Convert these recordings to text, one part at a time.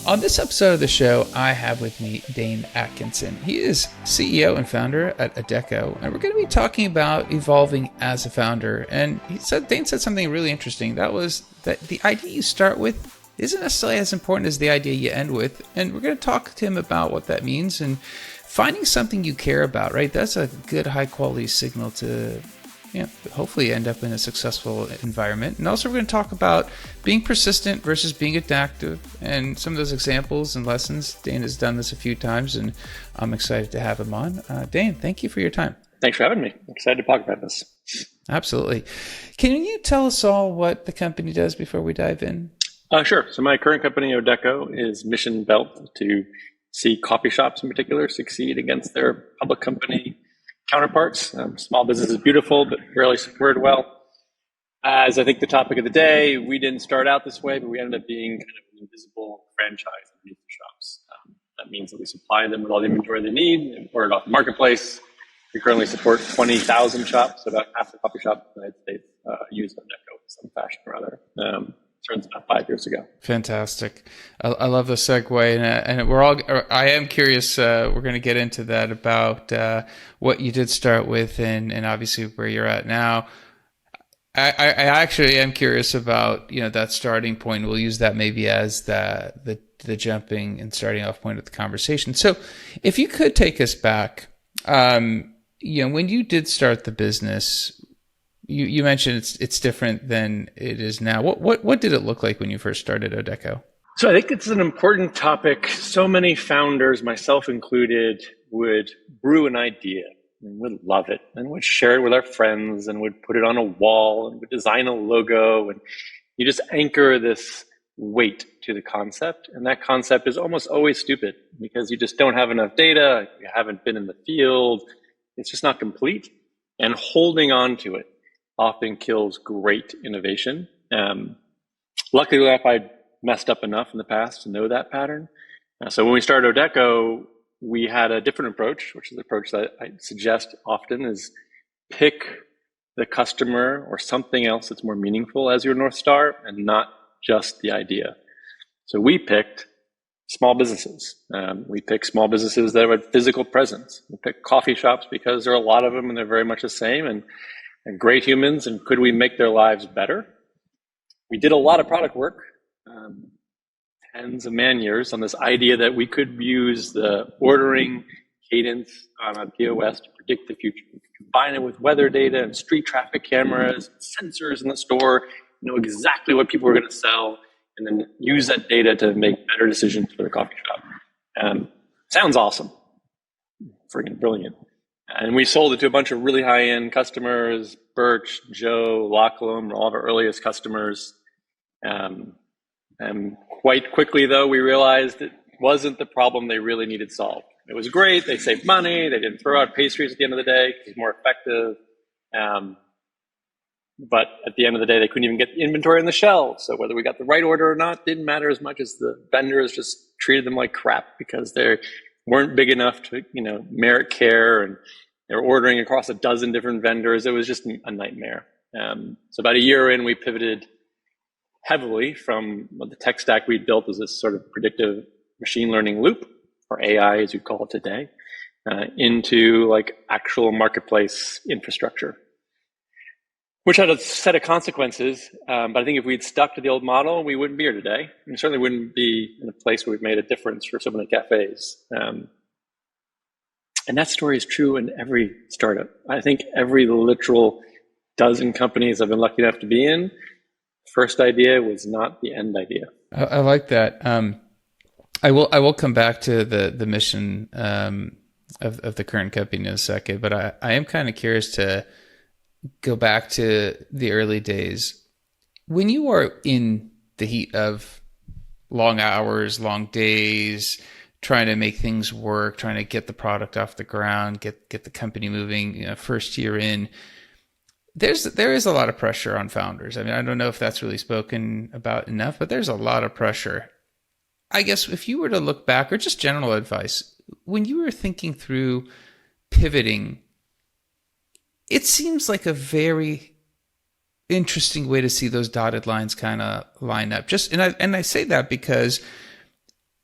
On this episode of the show, I have with me Dane Atkinson. He is CEO and founder at Odeko, and we're going to be talking about evolving as a founder. And Dane said something really interesting. That was that the idea you start with isn't necessarily as important as the idea you end with. And we're going to talk to him about what that means and finding something you care about, right? That's a good, high-quality signal to hopefully end up in a successful environment. And also we're going to talk about being persistent versus being adaptive and some of those examples and lessons. Dane has done this a few times and I'm excited to have him on. Dane, thank you for your time. Thanks for having me. I'm excited to talk about this. Absolutely. Can you tell us all what the company does before we dive in? Sure. So my current company, Odeko, is mission built to see coffee shops in particular succeed against their public company counterparts. Small business is beautiful, but rarely supported well. As I think the topic of the day, we didn't start out this way, but we ended up being kind of an invisible franchise underneath the shops. That means that we supply them with all the inventory they need, import it off the marketplace. We currently support 20,000 shops, so about half the coffee shops in the United States use Odeko in some fashion or other. Started about 5 years ago. Fantastic. I love the segue, and I am curious. We're going to get into that about what you did start with, and obviously where you're at now. I actually am curious about that starting point. We'll use that maybe as the jumping and starting off point of the conversation. So, if you could take us back, when you did start the business. You mentioned it's different than it is now. What did it look like when you first started Odeko? So I think it's an important topic. So many founders, myself included, would brew an idea and would love it and would share it with our friends and would put it on a wall and would design a logo. And you just anchor this weight to the concept. And that concept is almost always stupid because you just don't have enough data. You haven't been in the field. It's just not complete. And holding on to it often kills great innovation. Luckily enough, I messed up enough in the past to know that pattern. So when we started Odeko, we had a different approach, which is the approach that I suggest often is pick the customer or something else that's more meaningful as your North Star and not just the idea. So we picked small businesses. We picked small businesses that had physical presence. We picked coffee shops because there are a lot of them and they're very much the same and great humans, and could we make their lives better? We did a lot of product work, tens of man years on this idea that we could use the ordering cadence on a POS to predict the future. We could combine it with weather data and street traffic cameras, and sensors in the store, know exactly what people were going to sell, and then use that data to make better decisions for the coffee shop. Sounds awesome. Friggin' brilliant. And we sold it to a bunch of really high-end customers, Birch, Joe, Lachlan, all of our earliest customers. And quite quickly, though, we realized it wasn't the problem they really needed solved. It was great. They saved money. They didn't throw out pastries at the end of the day. It was more effective. But at the end of the day, they couldn't even get inventory on the shelves. So whether we got the right order or not didn't matter as much as the vendors just treated them like crap because they weren't big enough to, merit care, and they're ordering across a dozen different vendors. It was just a nightmare. So about a year in, we pivoted heavily from what the tech stack we built was this sort of predictive machine learning loop, or AI as you call it today, into like actual marketplace infrastructure, which had a set of consequences. But I think if we'd stuck to the old model, we wouldn't be here today. We certainly wouldn't be in a place where we've made a difference for so many cafes. And that story is true in every startup. I think every literal dozen companies I've been lucky enough to be in, first idea was not the end idea. I like that. I will come back to the mission of the current company in a second, but I am kind of curious to go back to the early days. When you are in the heat of long hours, long days, trying to make things work, trying to get the product off the ground, get the company moving, first year in, there is a lot of pressure on founders. I mean, I don't know if that's really spoken about enough, but there's a lot of pressure. I guess if you were to look back, or just general advice, when you were thinking through pivoting, it seems like a very interesting way to see those dotted lines kind of line up. And I say that because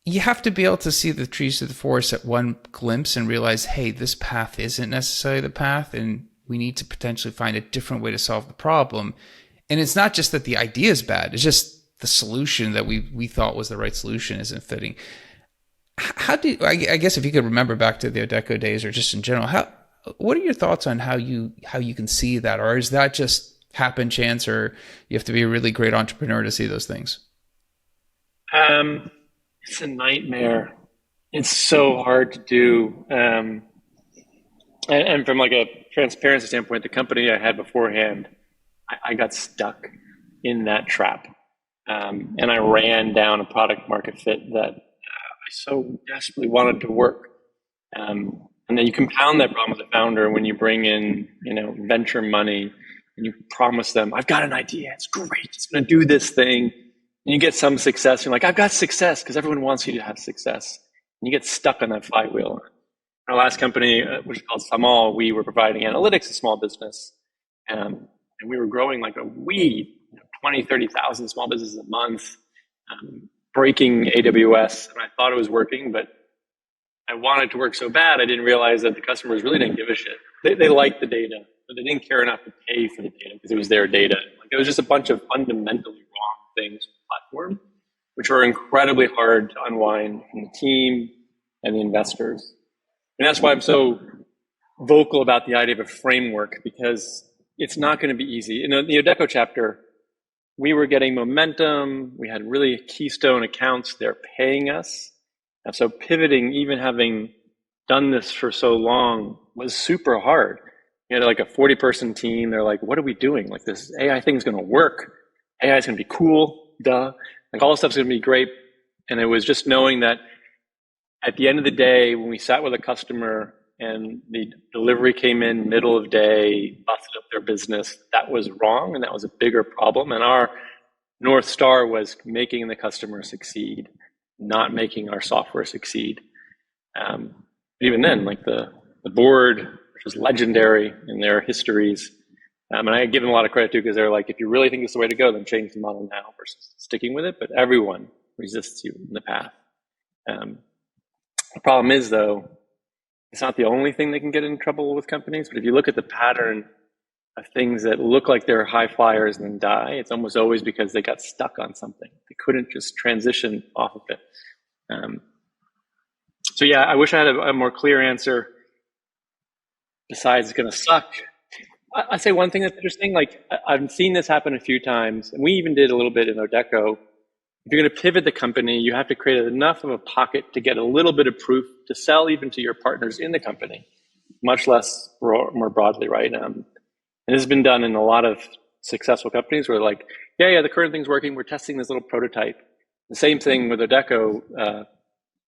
you have to be able to see the trees through the forest at one glimpse and realize, hey, this path isn't necessarily the path, and we need to potentially find a different way to solve the problem. And it's not just that the idea is bad; it's just the solution that we thought was the right solution isn't fitting. How do I guess if you could remember back to the Odeko days, or just in general, what are your thoughts on how you can see that, or is that just happen chance, or you have to be a really great entrepreneur to see those things? It's a nightmare. It's so hard to do. And from like a transparency standpoint, the company I had beforehand, I got stuck in that trap. And I ran down a product market fit that I so desperately wanted to work. And then you compound that problem as a founder when you bring in, venture money and you promise them, I've got an idea. It's great. It's going to do this thing. And you get some success. You're like, I've got success because everyone wants you to have success. And you get stuck on that flywheel. Our last company, which is called Samal, we were providing analytics to small business. And we were growing like a weed, 20, 30,000 small businesses a month, breaking AWS. And I thought it was working, but I wanted to work so bad, I didn't realize that the customers really didn't give a shit. They liked the data, but they didn't care enough to pay for the data because it was their data. Like, it was just a bunch of fundamentally wrong things with the platform, which were incredibly hard to unwind from the team and the investors. And that's why I'm so vocal about the idea of a framework, because it's not going to be easy. In the Odeko chapter, we were getting momentum. We had really keystone accounts. They're paying us. And so pivoting, even having done this for so long, was super hard. You had like a 40-person team. They're like, what are we doing? Like, this AI thing's going to work. AI is going to be cool. Duh. Like, all this stuff's going to be great. And it was just knowing that at the end of the day, when we sat with a customer and the delivery came in middle of day, busted up their business, that was wrong. And that was a bigger problem. And our North Star was making the customer succeed, not making our software succeed. But even then, like the board, which was legendary in their histories, and I give them a lot of credit too, because they're like, if you really think it's the way to go, then change the model now versus sticking with it. But everyone resists you in the path. The problem is, though, it's not the only thing that can get in trouble with companies. But if you look at the pattern of things that look like they're high flyers and then die, it's almost always because they got stuck on something. They couldn't just transition off of it. So yeah, I wish I had a more clear answer besides it's going to suck. I say one thing that's interesting, like I've seen this happen a few times, and we even did a little bit in Odeko. If you're going to pivot the company, you have to create enough of a pocket to get a little bit of proof to sell even to your partners in the company, much less more broadly, right? And this has been done in a lot of successful companies where like, yeah, the current thing's working. We're testing this little prototype. The same thing with Odeko.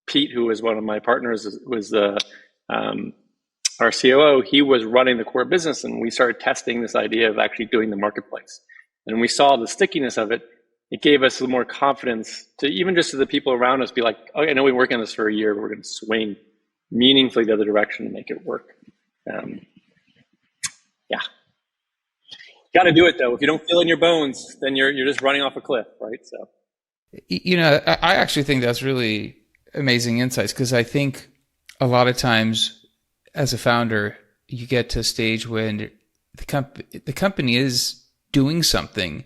Pete, who was one of my partners, was our COO. He was running the core business, and we started testing this idea of actually doing the marketplace. And we saw the stickiness of it. It gave us a little more confidence to even just to the people around us be like, okay, I know we've been working on this for a year, but we're going to swing meaningfully the other direction to make it work. Yeah. Got to do it, though. If you don't feel it in your bones, then you're just running off a cliff, right? So, I actually think that's really amazing insights, because I think a lot of times as a founder, you get to a stage when the company is doing something,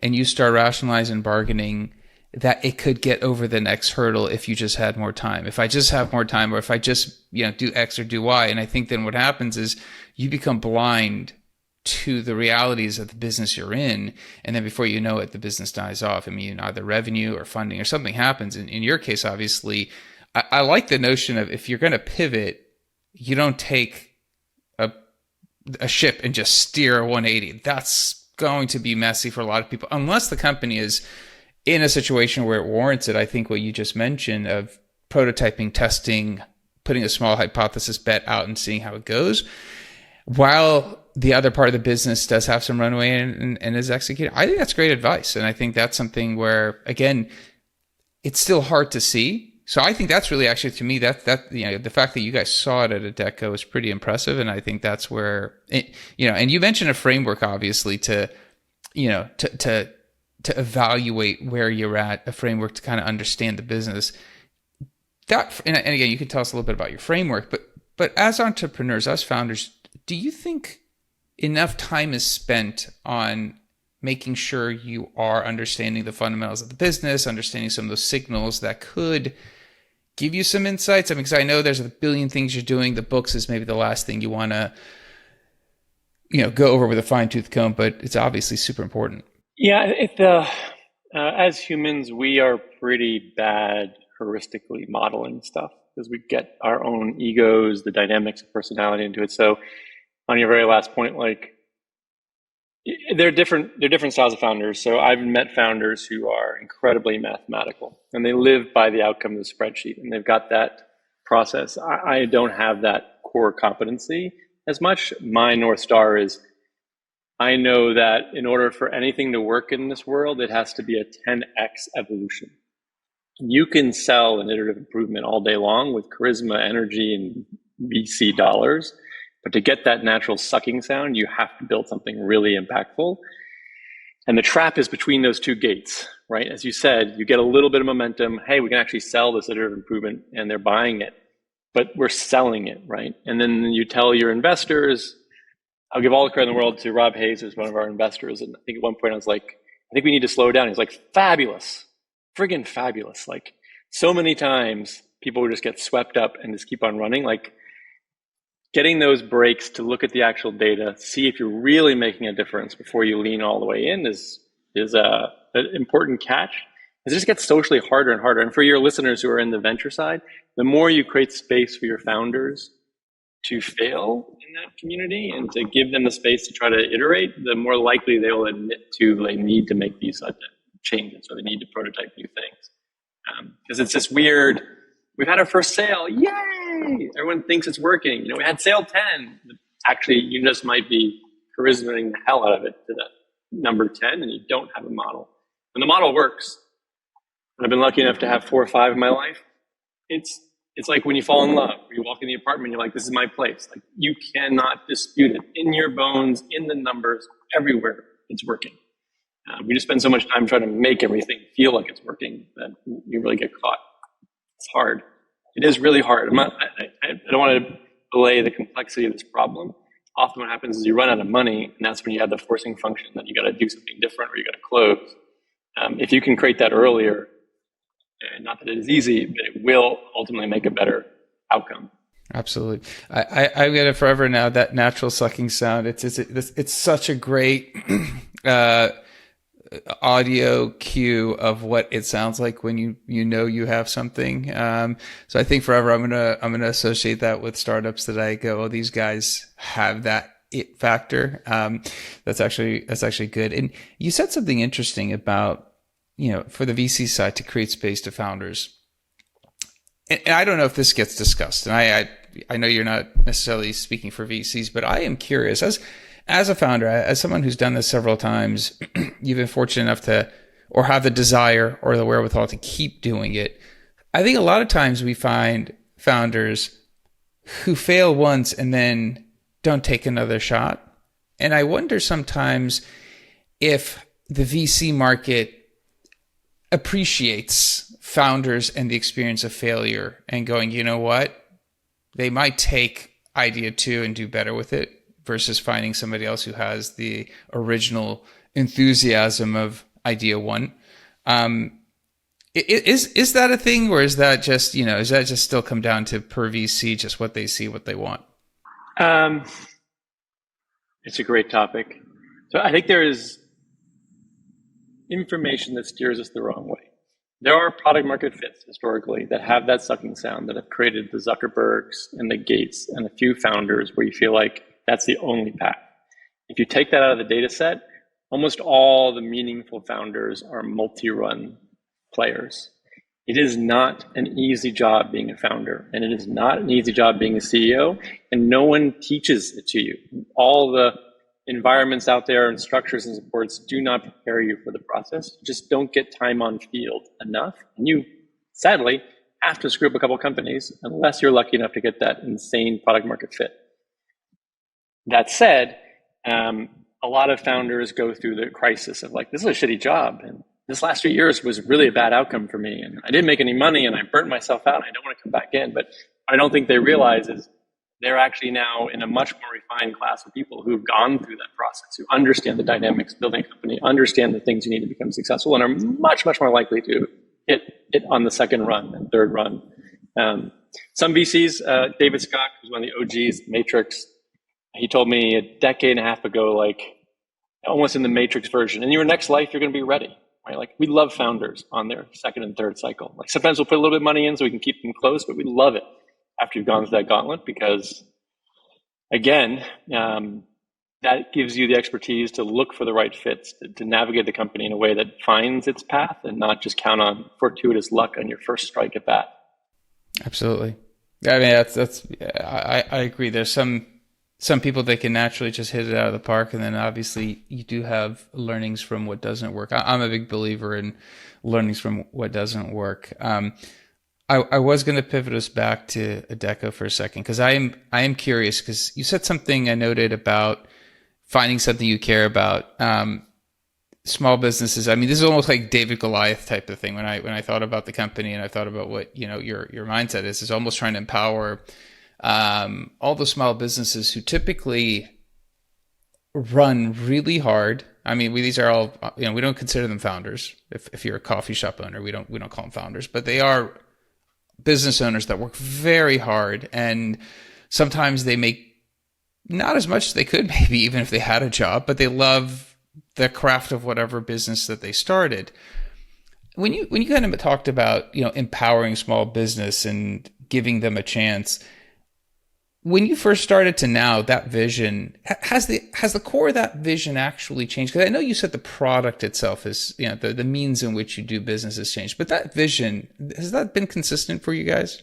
and you start rationalizing, bargaining that it could get over the next hurdle if you just had more time. If I just have more time, or if I just do X or do Y. And I think then what happens is you become blind to the realities of the business you're in, and then before you know it, the business dies off. I mean, either revenue or funding or something happens. In your case, obviously, I like the notion of, if you're going to pivot, you don't take a ship and just steer a 180. That's going to be messy for a lot of people, unless the company is in a situation where it warrants it. I think what you just mentioned of prototyping, testing, putting a small hypothesis bet out and seeing how it goes, while the other part of the business does have some runway and is executed. I think that's great advice. And I think that's something where, again, it's still hard to see. So I think that's really, actually, to me, that the fact that you guys saw it at Odeko is pretty impressive. And I think that's where and you mentioned a framework, obviously, to evaluate where you're at, a framework to kind of understand the business. that, and again, you can tell us a little bit about your framework, but as entrepreneurs, as founders, do you think enough time is spent on making sure you are understanding the fundamentals of the business, understanding some of those signals that could give you some insights? I mean, because I know there's a billion things you're doing. The books is maybe the last thing you want to, go over with a fine tooth comb, but it's obviously super important. Yeah, as humans, we are pretty bad heuristically modeling stuff because we get our own egos, the dynamics of personality into it. So on your very last point, like they're different styles of founders. So I've met founders who are incredibly mathematical and they live by the outcome of the spreadsheet and they've got that process. I don't have that core competency as much. My North Star is I know that in order for anything to work in this world, it has to be a 10x evolution. You can sell an iterative improvement all day long with charisma, energy, and VC dollars. But to get that natural sucking sound, you have to build something really impactful. And the trap is between those two gates, right? As you said, you get a little bit of momentum. Hey, we can actually sell this iterative improvement and they're buying it, but we're selling it, right? And then you tell your investors, I'll give all the credit in the world to Rob Hayes, who's one of our investors. And I think at one point I was like, I think we need to slow down. He's like, fabulous, friggin' fabulous. Like so many times people would just get swept up and just keep on running. Like getting those breaks to look at the actual data, see if you're really making a difference before you lean all the way in is an important catch. It just gets socially harder and harder. And for your listeners who are in the venture side, the more you create space for your founders to fail in that community and to give them the space to try to iterate, the more likely they will admit to they need to make these changes or they need to prototype new things. Because it's this weird, we've had our first sale, yay! Everyone thinks it's working. We had sale 10. Actually, you just might be charismaing the hell out of it to that number 10 and you don't have a model. And the model works. And I've been lucky enough to have 4 or 5 in my life. It's like when you fall in love, you walk in the apartment, you're like, this is my place. Like you cannot dispute it. In your bones, in the numbers, everywhere, it's working. We just spend so much time trying to make everything feel like it's working that you really get caught. It's hard. It is really hard. I don't want to belay the complexity of this problem. Often what happens is you run out of money, and that's when you have the forcing function that you got to do something different or you got to close. If you can create that earlier, and not that it is easy, but it will ultimately make a better outcome. Absolutely. I get it forever now, that natural sucking sound. It's such a great audio cue of what it sounds like when you have something. So I think forever I'm gonna associate that with startups that I go, oh, these guys have that it factor. That's actually good. And you said something interesting about, for the VC side to create space to founders. And I don't know if this gets discussed. And I know you're not necessarily speaking for VCs, but I am curious as a founder, as someone who's done this several times, you've been fortunate enough to, or have the desire or the wherewithal to keep doing it. I think a lot of times we find founders who fail once and then don't take another shot. And I wonder sometimes if the VC market appreciates founders and the experience of failure and going, you know what? They might take idea 2 and do better with it versus finding somebody else who has the original enthusiasm of idea 1. Is that a thing, or is that just, is that just still come down to per VC, just what they see, what they want? It's a great topic. So I think there is information that steers us the wrong way. There are product market fits historically that have that sucking sound, that have created the Zuckerbergs and the Gates and a few founders where you feel like that's the only path. If you take that out of the data set, almost all the meaningful founders are multi-run players. It is not an easy job being a founder, and it is not an easy job being a CEO, and no one teaches it to you. All the environments out there and structures and supports do not prepare you for the process. You just don't get time on field enough. And you, sadly, have to screw up a couple of companies unless you're lucky enough to get that insane product market fit. That said, a lot of founders go through the crisis of like, this is a shitty job. And this last few years was really a bad outcome for me. And I didn't make any money and I burnt myself out and I don't want to come back in. But what I don't think they realize is they're actually now in a much more refined class of people who've gone through that process, who understand the dynamics of building a company, understand the things you need to become successful, and are much, much more likely to hit it on the second run and third run. Some VCs, David Scott, who's one of the OGs, Matrix, he told me a decade and a half ago, like almost in the Matrix version, in your next life, you're going to be ready. Right? Like we love founders on their second and third cycle. Like sometimes we'll put a little bit of money in so we can keep them close, but we love it after you've gone through that gauntlet because, again, that gives you the expertise to look for the right fits, to navigate the company in a way that finds its path and not just count on fortuitous luck on your first strike at bat. Absolutely. I mean, I agree. There's some people that can naturally just hit it out of the park, and then obviously you do have learnings from what doesn't work. I'm a big believer in learnings from what doesn't work. I was going to pivot us back to Odeko for a second because I am curious because you said something I noted about finding something you care about. Small businesses. I mean, this is almost like David Goliath type of thing. When I thought about the company and I thought about what your mindset is almost trying to empower all the small businesses who typically run really hard. I mean, these are all, we don't consider them founders. If you're a coffee shop owner, we don't call them founders, but they are business owners that work very hard. And sometimes they make not as much as they could, maybe even if they had a job, but they love the craft of whatever business that they started. When you kind of talked about, empowering small business and giving them a chance, when you first started to now, that vision, has the core of that vision actually changed? Because I know you said the product itself is, the means in which you do business has changed, but that vision, has that been consistent for you guys?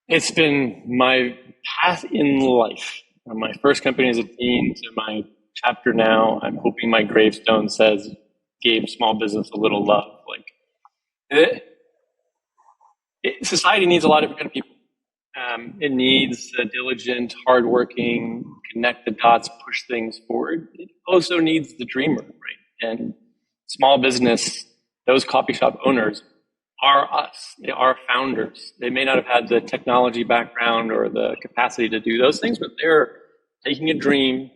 It's been my path in life. My first company as a teen to my chapter now, I'm hoping my gravestone says, gave small business a little love. Society needs a lot of different kind of people. It needs a diligent, hardworking, connect the dots, push things forward. It also needs the dreamer, right? And small business, those coffee shop owners are us. They are founders. They may not have had the technology background or the capacity to do those things, but they're taking a dream,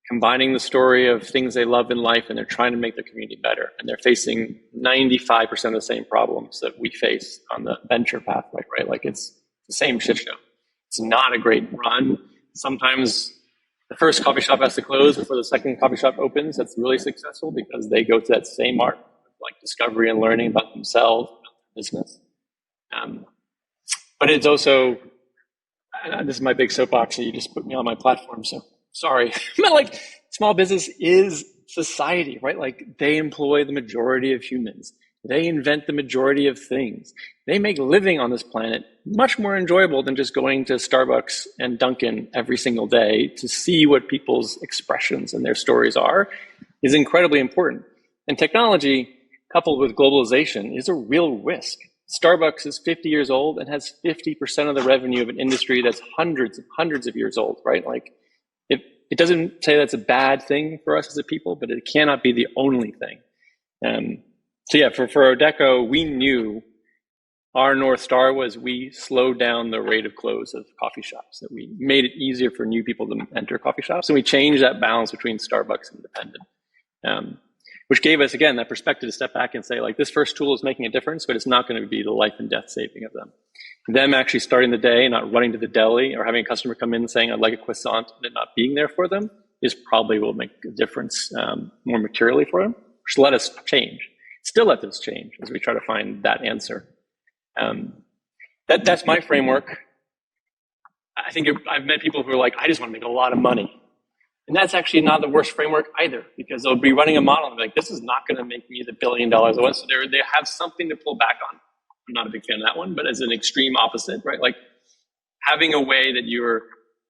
combining the story of things they love in life, and they're trying to make their community better. And they're facing 95% of the same problems that we face on the venture pathway, right? Like it's the same shit show. It's not a great run. Sometimes the first coffee shop has to close before the second coffee shop opens. That's really successful because they go to that same arc, like discovery and learning about themselves, about their business. But it's also, this is my big soapbox, so you just put me on my platform, so sorry. But like small business is society, right? Like they employ the majority of humans. They invent the majority of things. They make living on this planet much more enjoyable than just going to Starbucks and Dunkin' every single day to see what people's expressions and their stories are is incredibly important. And technology, coupled with globalization, is a real risk. Starbucks is 50 years old and has 50% of the revenue of an industry that's hundreds of years old, right? Like it doesn't say that's a bad thing for us as a people, but it cannot be the only thing. So yeah, for Odeko, we knew our North Star was we slowed down the rate of close of coffee shops, that we made it easier for new people to enter coffee shops. And we changed that balance between Starbucks and independent, which gave us, again, that perspective to step back and say, like, this first tool is making a difference, but it's not going to be the life and death saving of them. Them actually starting the day, not running to the deli or having a customer come in saying, I'd like a croissant, and it not being there for them is probably will make a difference more materially for them, which let us change. Still let this change as we try to find that answer. That's my framework. I think I've met people who are like, I just want to make a lot of money. And that's actually not the worst framework either, because they'll be running a model and be like, this is not going to make me the $1 billion I want. So they have something to pull back on. I'm not a big fan of that one, but as an extreme opposite, right? Like having a way that you're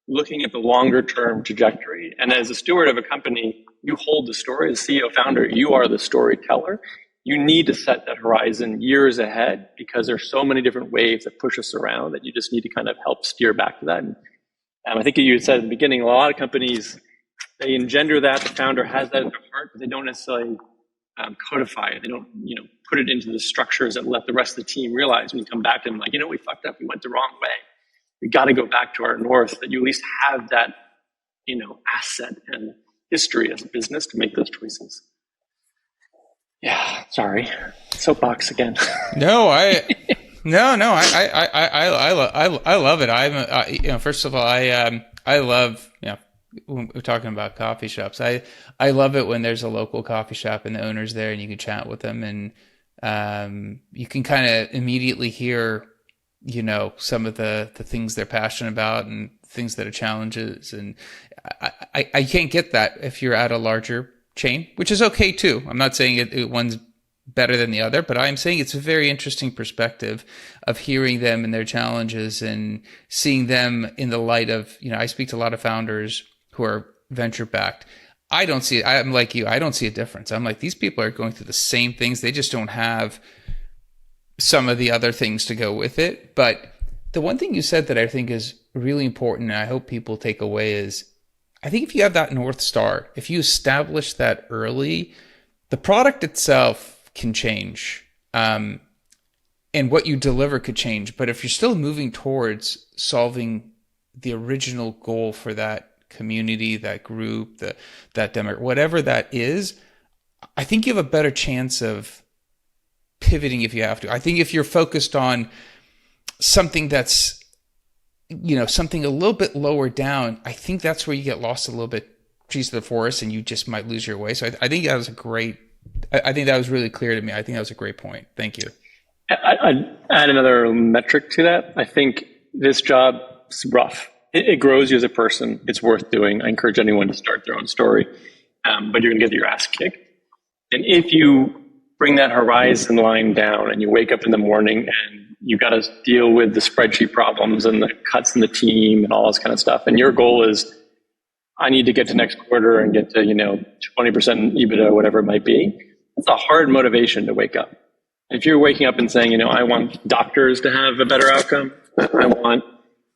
looking at the longer term trajectory. And as a steward of a company, you hold the story. As CEO founder, you are the storyteller. You need to set that horizon years ahead because there's so many different waves that push us around that you just need to kind of help steer back to that. And I think you said at the beginning, a lot of companies, they engender that, the founder has that in their heart, but they don't necessarily codify it. They don't, put it into the structures that let the rest of the team realize when you come back to them, like, we fucked up. We went the wrong way. We got to go back to our north, that you at least have that, asset and history as a business to make those choices. Yeah, sorry. Soapbox again. No, I love it. First of all, I love, when we're talking about coffee shops, I love it when there's a local coffee shop and the owner's there and you can chat with them, and you can kind of immediately hear, some of the things they're passionate about and things that are challenges. And I can't get that if you're at a larger chain, which is okay too. I'm not saying one's better than the other, but I'm saying it's a very interesting perspective of hearing them and their challenges and seeing them in the light of, I speak to a lot of founders who are venture backed. I'm like you, I don't see a difference. I'm like, these people are going through the same things. They just don't have some of the other things to go with it. But the one thing you said that I think is really important, and I hope people take away, is I think if you have that North Star, if you establish that early, the product itself can change, and what you deliver could change. But if you're still moving towards solving the original goal for that community, that group, that demo, whatever that is, I think you have a better chance of pivoting if you have to. I think if you're focused on something that's, something a little bit lower down, I think that's where you get lost a little bit, trees to the forest, and you just might lose your way. So I think that was I think that was really clear to me. I think that was a great point. Thank you. I'd add another metric to that. I think this job is rough. It grows you as a person. It's worth doing. I encourage anyone to start their own story, but you're going to get your ass kicked. And if you bring that horizon line down and you wake up in the morning and you got to deal with the spreadsheet problems and the cuts in the team and all this kind of stuff, and your goal is, I need to get to next quarter and get to 20% EBITDA, whatever it might be, it's a hard motivation to wake up. If you're waking up and saying, I want doctors to have a better outcome, I want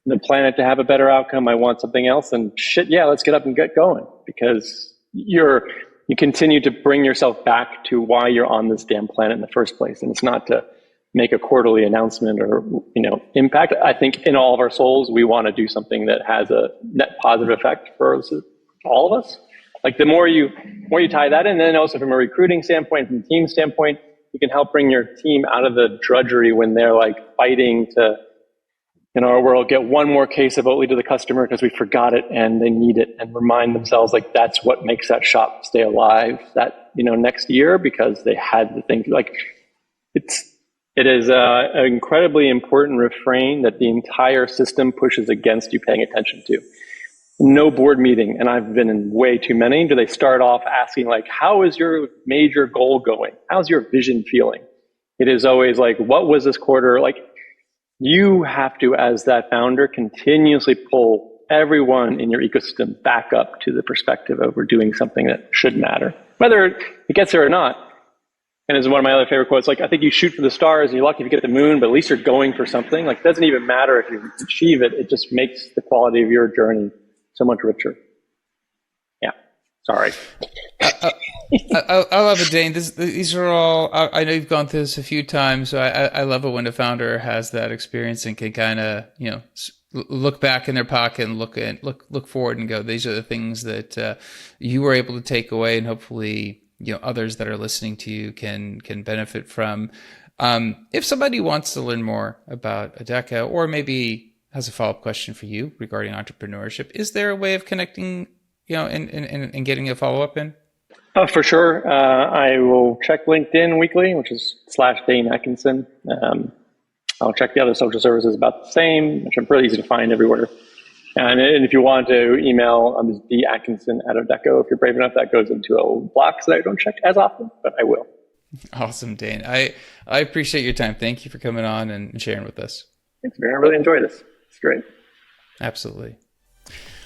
the planet to have a better outcome, I want something else, and shit, yeah, let's get up and get going, because you continue to bring yourself back to why you're on this damn planet in the first place. And it's not to make a quarterly announcement or, impact. I think in all of our souls, we want to do something that has a net positive effect for all of us. Like the more you tie that in, and then also from a recruiting standpoint, from a team standpoint, you can help bring your team out of the drudgery when they're like fighting to, in our world, get one more case of Oatly to the customer because we forgot it and they need it, and remind themselves like that's what makes that shop stay alive that, next year, because they had the thing. Like it is an incredibly important refrain that the entire system pushes against you paying attention to. No board meeting, and I've been in way too many, do they start off asking like, how is your major goal going? How's your vision feeling? It is always like, what was this quarter? Like, you have to, as that founder, continuously pull everyone in your ecosystem back up to the perspective of we're doing something that should matter, whether it gets there or not. And as one of my other favorite quotes, like, I think you shoot for the stars and you're lucky if you get the moon, but at least you're going for something. Like, it doesn't even matter if you achieve it. It just makes the quality of your journey so much richer. Yeah. Sorry. I love it, Dane. These are all, I know you've gone through this a few times. So I love it when a founder has that experience and can kind of, look back in their pocket and look forward and go, these are the things that you were able to take away, and hopefully, others that are listening to you can benefit from. If somebody wants to learn more about Odeko, or maybe has a follow-up question for you regarding entrepreneurship, is there a way of connecting, and getting a follow-up in? For sure. I will check LinkedIn weekly, which is /Dane Atkinson. I'll check the other social services about the same, which are pretty easy to find everywhere. And if you want to email, I'm just datkinson@Odeko. If you're brave enough, that goes into a box that I don't check as often, but I will. Awesome, Dane. I appreciate your time. Thank you for coming on and sharing with us. Thanks, man. I really enjoyed this. It's great. Absolutely.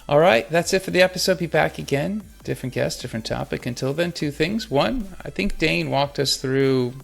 All right, that's it for the episode. Be back again. Different guest, different topic. Until then, two things. One, I think Dane walked us through,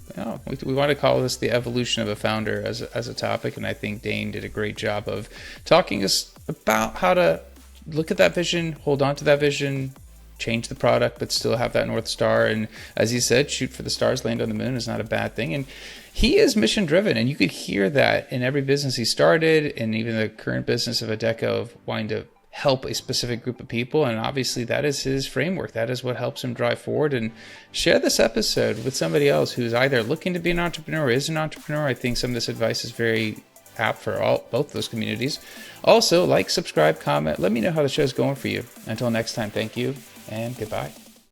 we want to call this the evolution of a founder as a topic. And I think Dane did a great job of talking us about how to look at that vision, hold on to that vision, change the product, but still have that North Star. And as he said, shoot for the stars, land on the moon is not a bad thing. And he is mission driven, and you could hear that in every business he started, and even the current business of Odeko, of wanting to help a specific group of people. And obviously that is his framework. That is what helps him drive forward. And share this episode with somebody else who's either looking to be an entrepreneur or is an entrepreneur. I think some of this advice is very apt for both those communities. Also, like, subscribe, comment. Let me know how the show's going for you. Until next time, thank you and goodbye.